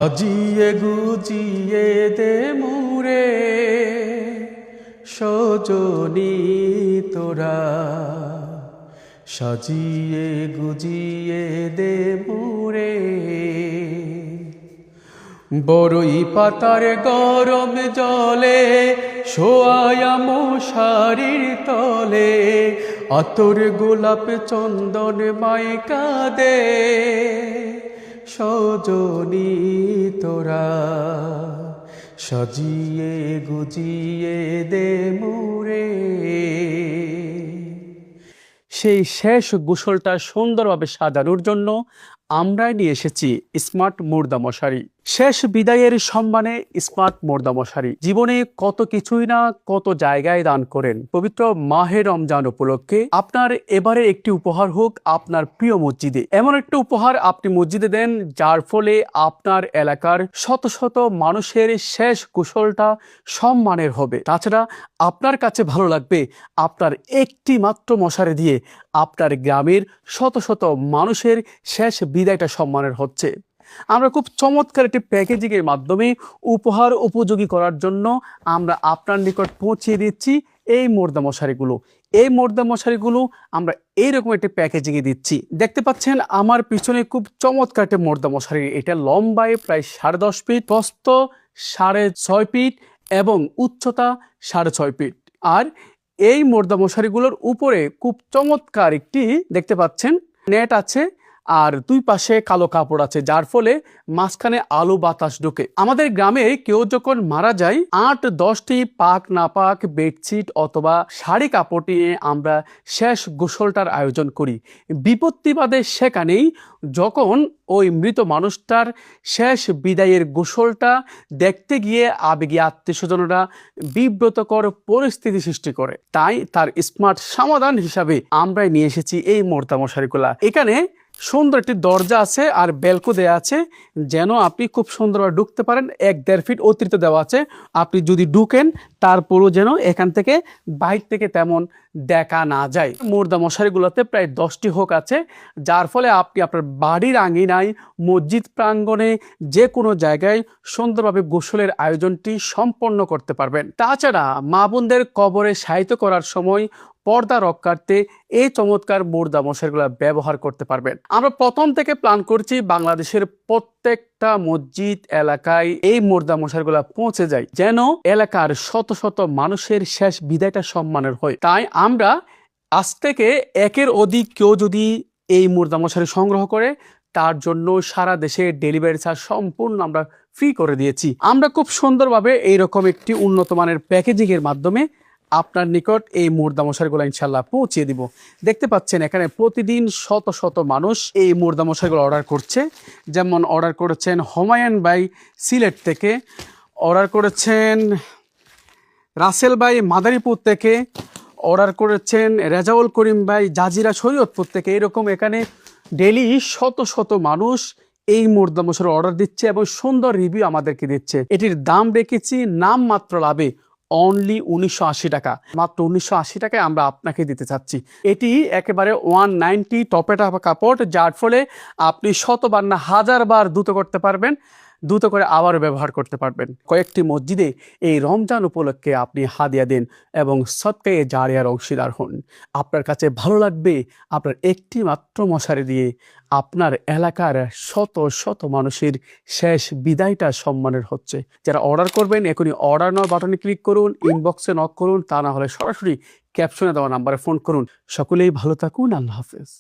সাজিয়ে গুজিয়ে দে মুরে সজনি তোরা, সাজিয়ে গুজিয়ে দে মুরে। বড়ই পাতার গরম জলে শোয়ায়া মশারির তলে, আতর গোলাপ চন্দন মাইকা দে সজনি তোরা, সাজিয়ে গুজিয়ে দে মুরে। সেই শেষ গোসলটা সুন্দরভাবে সাজানোর জন্য আমরাই নিয়ে এসেছি স্মার্ট মুর্দা মশারি। শেষ বিদায়ের সম্মানে স্মার্ট মুর্দা মশারি। জীবনে কত কিছুই না কত জায়গায় দান করেন। পবিত্র মাহে রমজান উপলক্ষে আপনার এবারে একটি উপহার হোক আপনার প্রিয় মসজিদে। এমন একটা উপহার আপনি মসজিদে দেন যার ফলে আপনার এলাকার শত শত মানুষের শেষ গোসলটা সম্মানের হবে। তাছাড়া আপনার কাছে ভালো লাগবে আপনার একটি মাত্র মশারি দিয়ে আপনার গ্রামের শত শত মানুষের শেষ বিদায়টা সম্মানের হচ্ছে। আমরা খুব চমৎকার একটি প্যাকেজিংয়ের মাধ্যমে উপহার উপযোগী করার জন্য আমরা আপনার নিকট পৌঁছে দিচ্ছি এই মুর্দা মশারিগুলো। এই মুর্দা মশারিগুলো আমরা এইরকম একটি প্যাকেজিংয়ে দিচ্ছি। দেখতে পাচ্ছেন আমার পিছনে খুব চমৎকার একটি মুর্দা মশারি। এটা লম্বায় প্রায় 10.5 ফিট, প্রস্থ 6.5 ফিট এবং উচ্চতা 6.5 ফিট। আর এই মুর্দা মশারিগুলোর উপরে খুব চমৎকার একটি দেখতে পাচ্ছেন নেট আছে, আর দুই পাশে কালো কাপড় আছে, যার ফলে মাঝখানে আলো বাতাস ঢোকে। আমাদের গ্রামে কেউ যখন মারা যায় 8-10টি পাক না পাক বেডশিট অথবা শাড়ি কাপড় নিয়ে আমরা শেষ গোসলটার আয়োজন করি। বিপত্তি বাদে সেখানেই যখন ওই মৃত মানুষটার শেষ বিদায়ের গোসলটা দেখতে গিয়ে আবেগী আত্মীয়স্বজনরা বিব্রতকর পরিস্থিতি সৃষ্টি করে। তাই তার স্মার্ট সমাধান হিসাবে আমরাই নিয়ে এসেছি এই মুর্দা মশারিগুলা। এখানে সুন্দর একটি দরজা আছে আর ব্যালকো দেওয়া আছে, যেন আপনি খুব সুন্দরভাবে ঢুকতে পারেন। 1-1.5 ফিট অতিরিক্ত দেওয়া আছে। আপনি যদি ঢুকেন তারপরও যেন এখান থেকে বাইরে থেকে তেমন দেখা না যায়। মুর্দা মশারিগুলোতে প্রায় 10টি হুক আছে, যার ফলে আপনি আপনার বাড়ির আঙিনায়, মসজিদ প্রাঙ্গণে, যে কোনো জায়গায় সুন্দরভাবে গোসলের আয়োজনটি সম্পন্ন করতে পারবেন। তাছাড়া মা বোনদের কবরে শায়িত করার সময় পর্দা রক্ষার্থে এই চমৎকার মুর্দা মশারিগুলো ব্যবহার করতে পারবেন। আমরা প্রথম থেকে প্ল্যান করছি বাংলাদেশের প্রত্যেকটা মসজিদ এলাকায় এই মুর্দা মশারিগুলো পৌঁছে যায়, যেন এলাকার শত শত মানুষের শেষ বিদায়টা সম্মানের হয়। তাই আমরা আজ থেকে একের অধিক কেউ যদি এই মুর্দা মশারি সংগ্রহ করে তার জন্য সারা দেশে ডেলিভারি চার্জ সম্পূর্ণ আমরা ফ্রি করে দিয়েছি। আমরা খুব সুন্দরভাবে এইরকম একটি উন্নত মানের প্যাকেজিংয়ের মাধ্যমে আপনার নিকট এই মুর্দা মশারিগুলো ইনশাল্লাহ পৌঁছে দিব। দেখতে পাচ্ছেন এখানে প্রতিদিন শত শত মানুষ এই মুর্দা মশারিগুলো অর্ডার করছে। যেমন অর্ডার করেছেন হুমায়ুন ভাই সিলেট থেকে, অর্ডার করেছেন রাসেল ভাই মাদারীপুর থেকে, অর্ডার করেছেন রেজাউল করিম ভাই জাজিরা শরীয়তপুর থেকে। এরকম এখানে ডেলি শত শত মানুষ এই মুর্দা মশারি অর্ডার দিচ্ছে এবং সুন্দর রিভিউ আমাদেরকে দিচ্ছে। এটির দাম রেখেছি নাম মাত্র লাভে অনলি 1980 টাকা। মাত্র 1980 টাকায় আমরা আপনাকে দিতে চাচ্ছি। এটি একেবারে 190 টপেটা কাপড়, যার ফলে আপনি শতবার না হাজারবার দ্রুত করতে পারবেন, দ্রুত করে আবারও ব্যবহার করতে পারবেন। কয়েকটি মসজিদে এই রমজান উপলক্ষে আপনি হাদিয়া দেন এবং সদকায়ে জারিয়ার অংশীদার হন। আপনার কাছে ভালো লাগবে আপনার একটি মাত্র মশারি দিয়ে আপনার এলাকার শত শত মানুষের শেষ বিদায়টা সম্মানের হচ্ছে। যারা অর্ডার করবেন এখনই অর্ডার নাও বাটনে ক্লিক করুন, ইনবক্সে নক করুন, তা না হলে সরাসরি ক্যাপশনে দেওয়া নাম্বারে ফোন করুন। সকলেই ভালো থাকুন। আল্লাহ হাফেজ।